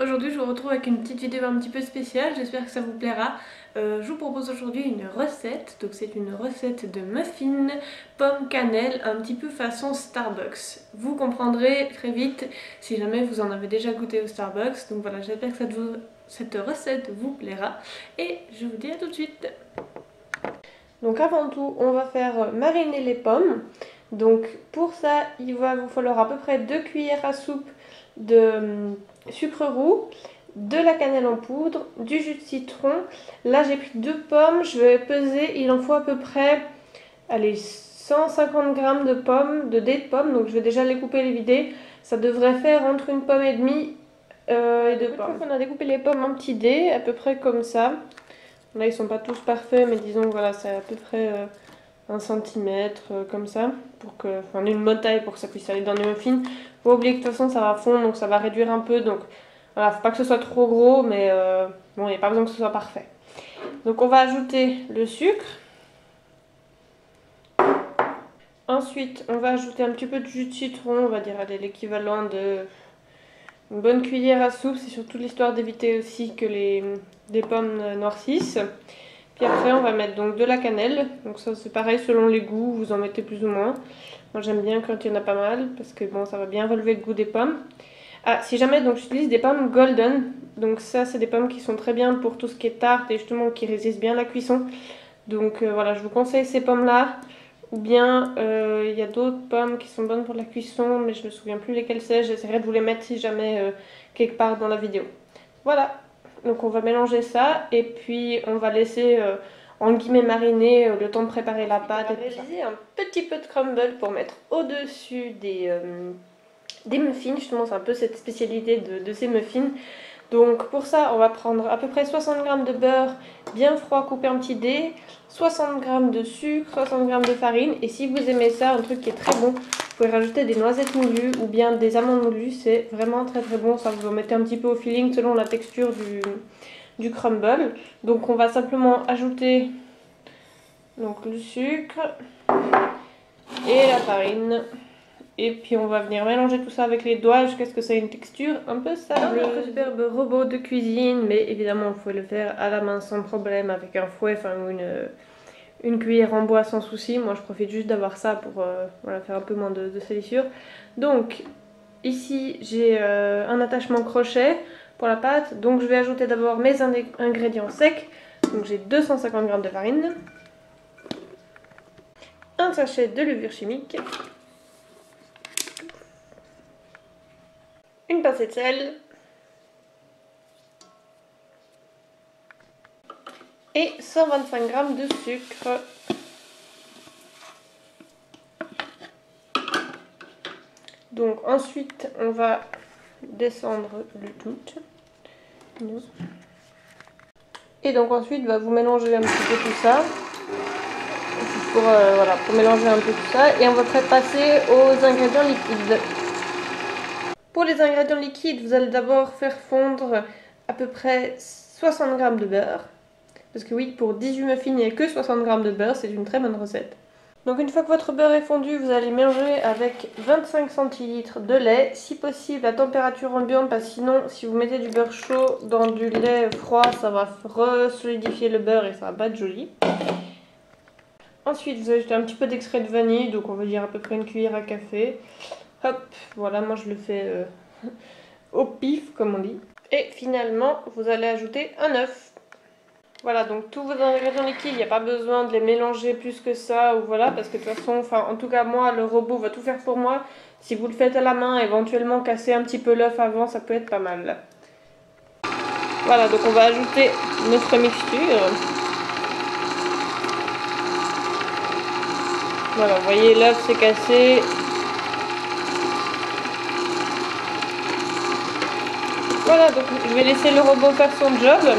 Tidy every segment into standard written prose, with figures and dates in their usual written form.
aujourd'hui je vous retrouve avec une petite vidéo un petit peu spéciale, j'espère que ça vous plaira. Je vous propose aujourd'hui une recette, donc c'est une recette de muffins pomme cannelle, un petit peu façon Starbucks. Vous comprendrez très vite si jamais vous en avez déjà goûté au Starbucks, donc voilà, j'espère que cette recette vous plaira et je vous dis à tout de suite. Donc avant tout, on va faire mariner les pommes. Donc pour ça, il va vous falloir à peu près 2 cuillères à soupe de sucre roux, de la cannelle en poudre, du jus de citron. Là j'ai pris 2 pommes, je vais peser, il en faut à peu près, allez, 150 g de pommes, de dés de pommes. Donc je vais déjà les couper et les vider. Ça devrait faire entre une pomme et demie et 2 pommes. On a découpé les pommes en petits dés, à peu près comme ça. Là ils sont pas tous parfaits, mais disons que voilà, c'est à peu près 1 cm comme ça, pour que, enfin une bonne taille pour que ça puisse aller dans les muffins. Faut oublier que de toute façon ça va fondre, donc ça va réduire un peu, donc voilà, faut pas que ce soit trop gros, mais bon, il n'y a pas besoin que ce soit parfait. Donc on va ajouter le sucre. Ensuite on va ajouter un petit peu de jus de citron, on va dire l'équivalent de une bonne cuillère à soupe. C'est surtout l'histoire d'éviter aussi que les pommes noircissent. Puis après on va mettre donc de la cannelle, donc ça c'est pareil selon les goûts, vous en mettez plus ou moins. Moi j'aime bien quand il y en a pas mal, parce que bon, ça va bien relever le goût des pommes. Ah, si jamais, donc j'utilise des pommes golden, donc ça c'est des pommes qui sont très bien pour tout ce qui est tarte et justement qui résistent bien à la cuisson. Donc voilà, je vous conseille ces pommes là. Ou bien il y a d'autres pommes qui sont bonnes pour la cuisson, mais je me souviens plus lesquelles c'est, j'essaierai de vous les mettre si jamais quelque part dans la vidéo. Voilà. Donc on va mélanger ça et puis on va laisser en guillemets mariner le temps de préparer la pâte. On va réaliser un petit peu de crumble pour mettre au-dessus des muffins. Justement c'est un peu cette spécialité de ces muffins. Donc pour ça on va prendre à peu près 60 g de beurre bien froid coupé en petits dés, 60 g de sucre, 60 g de farine. Et si vous aimez ça, un truc qui est très bon, vous pouvez rajouter des noisettes moulues ou bien des amandes moulues, c'est vraiment très très bon. Ça vous en mettez un petit peu au feeling selon la texture du crumble. Donc on va simplement ajouter donc, le sucre et la farine. Et puis on va venir mélanger tout ça avec les doigts jusqu'à ce que ça ait une texture un peu sableuse. Notre superbe robot de cuisine, mais évidemment vous pouvez le faire à la main sans problème avec un fouet, enfin une cuillère en bois sans souci. Moi je profite juste d'avoir ça pour voilà, faire un peu moins de salissure. Donc ici j'ai un attachement crochet pour la pâte, donc je vais ajouter d'abord mes ingrédients secs. Donc j'ai 250 g de farine, un sachet de levure chimique, une pincée de sel et 125 g de sucre. Donc ensuite on va descendre le tout. Et donc ensuite vous mélangez un petit peu tout ça. Voilà, pour mélanger un peu tout ça. Et on va passer aux ingrédients liquides. Pour les ingrédients liquides, vous allez d'abord faire fondre à peu près 60 g de beurre. Parce que oui, pour 18 muffins, il n'y a que 60 g de beurre, c'est une très bonne recette. Donc une fois que votre beurre est fondu, vous allez mélanger avec 25 centilitres de lait, si possible à température ambiante, parce que sinon si vous mettez du beurre chaud dans du lait froid, ça va re-solidifier le beurre et ça va pas être joli. Ensuite vous ajoutez un petit peu d'extrait de vanille, donc on va dire à peu près une cuillère à café. Hop, voilà, moi je le fais au pif comme on dit. Et finalement vous allez ajouter un œuf. Voilà, donc tous vos ingrédients liquides, il n'y a pas besoin de les mélanger plus que ça, ou voilà, parce que de toute façon, enfin en tout cas moi, le robot va tout faire pour moi. Si vous le faites à la main, éventuellement casser un petit peu l'œuf avant, ça peut être pas mal. Voilà, donc on va ajouter notre mixture. Voilà, vous voyez, l'œuf s'est cassé. Voilà, donc je vais laisser le robot faire son job.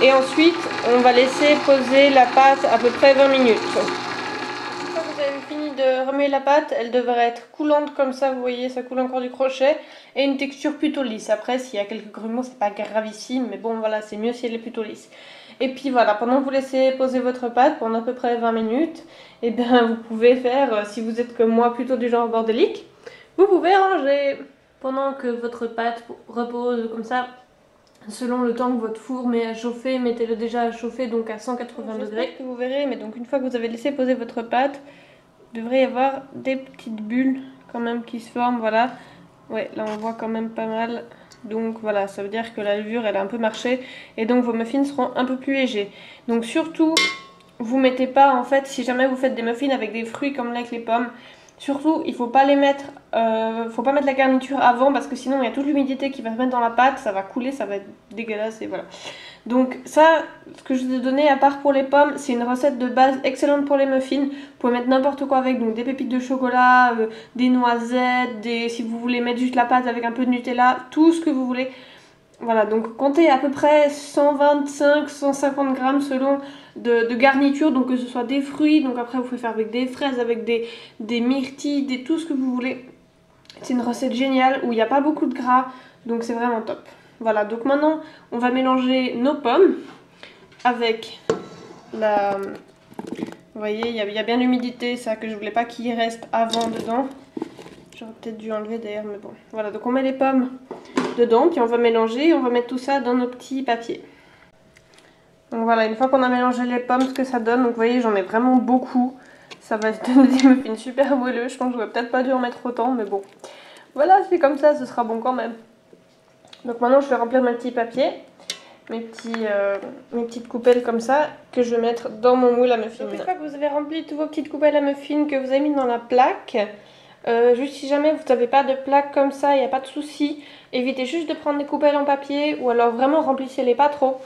Et ensuite, on va laisser poser la pâte à peu près 20 minutes. Une fois que vous avez fini de remuer la pâte, elle devrait être coulante comme ça, vous voyez, ça coule encore du crochet. Et une texture plutôt lisse. Après, s'il y a quelques grumeaux, c'est pas gravissime, mais bon, voilà, c'est mieux si elle est plutôt lisse. Et puis voilà, pendant que vous laissez poser votre pâte, pendant à peu près 20 minutes, et bien vous pouvez faire, si vous êtes comme moi, plutôt du genre bordélique, vous pouvez ranger. pendant que votre pâte repose comme ça, selon le temps que votre four met à chauffer, mettez-le déjà à chauffer donc à 180 degrés. Que vous verrez, mais donc une fois que vous avez laissé poser votre pâte, il devrait y avoir des petites bulles quand même qui se forment, voilà. Ouais, là on voit quand même pas mal. Donc voilà, ça veut dire que la levure elle a un peu marché et donc vos muffins seront un peu plus légers. Donc surtout, vous mettez pas en fait, si jamais vous faites des muffins avec des fruits comme là avec les pommes, surtout il faut pas les mettre, faut pas mettre la garniture avant parce que sinon il y a toute l'humidité qui va se mettre dans la pâte, ça va couler, ça va être dégueulasse et voilà. Donc ça, ce que je vous ai donné à part pour les pommes, c'est une recette de base excellente pour les muffins. Vous pouvez mettre n'importe quoi avec, donc des pépites de chocolat, des noisettes, si vous voulez mettre juste la pâte avec un peu de Nutella, tout ce que vous voulez. Voilà, donc comptez à peu près 125-150 grammes selon de garniture, donc que ce soit des fruits, donc après vous pouvez faire avec des fraises, avec des myrtilles, tout ce que vous voulez. C'est une recette géniale où il n'y a pas beaucoup de gras, donc c'est vraiment top. Voilà, donc maintenant on va mélanger nos pommes avec la... Vous voyez, il y a bien l'humidité, ça que je voulais pas qu'il reste avant dedans. J'aurais peut-être dû enlever d'ailleurs, mais bon. Voilà, donc on met les pommes dedans, puis on va mélanger, on va mettre tout ça dans nos petits papiers. Donc voilà, une fois qu'on a mélangé les pommes, ce que ça donne, donc vous voyez, j'en mets vraiment beaucoup. Ça va donner des muffins super moelleux, je pense que j'aurais peut-être pas dû en mettre autant, mais bon. Voilà, c'est comme ça, ce sera bon quand même. Donc maintenant je vais remplir mes petits papiers, mes petites coupelles comme ça, que je vais mettre dans mon moule à muffins. Donc une fois que vous avez rempli toutes vos petites coupelles à muffins, que vous avez mis dans la plaque, juste si jamais vous n'avez pas de plaque comme ça, il n'y a pas de souci, évitez juste de prendre des coupelles en papier, ou alors vraiment remplissez-les pas trop.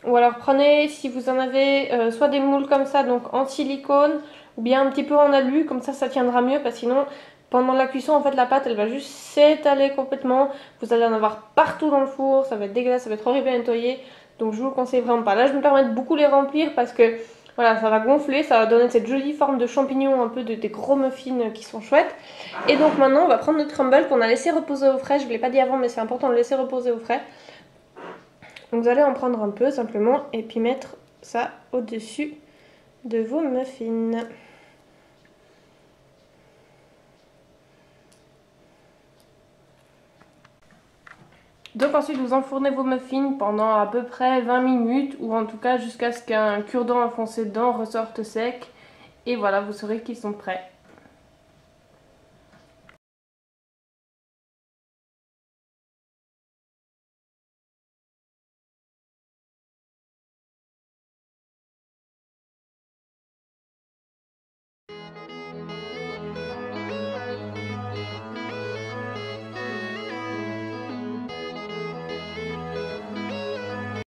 Ou alors prenez, si vous en avez, soit des moules comme ça, donc en silicone, ou bien un petit peu en alu, comme ça tiendra mieux, parce que sinon... Pendant la cuisson, en fait, la pâte, elle va juste s'étaler complètement. Vous allez en avoir partout dans le four. Ça va être dégueulasse, ça va être horrible à nettoyer. Donc, je vous le conseille vraiment pas. Là, je me permets de beaucoup les remplir parce que, voilà, ça va gonfler. Ça va donner cette jolie forme de champignon, un peu des gros muffins qui sont chouettes. Et donc, maintenant, on va prendre notre crumble qu'on a laissé reposer au frais. Je ne l'ai pas dit avant, mais c'est important de le laisser reposer au frais. Donc, vous allez en prendre un peu, simplement, et puis mettre ça au-dessus de vos muffins. Donc ensuite vous enfournez vos muffins pendant à peu près 20 minutes ou en tout cas jusqu'à ce qu'un cure-dent enfoncé dedans ressorte sec et voilà, vous saurez qu'ils sont prêts.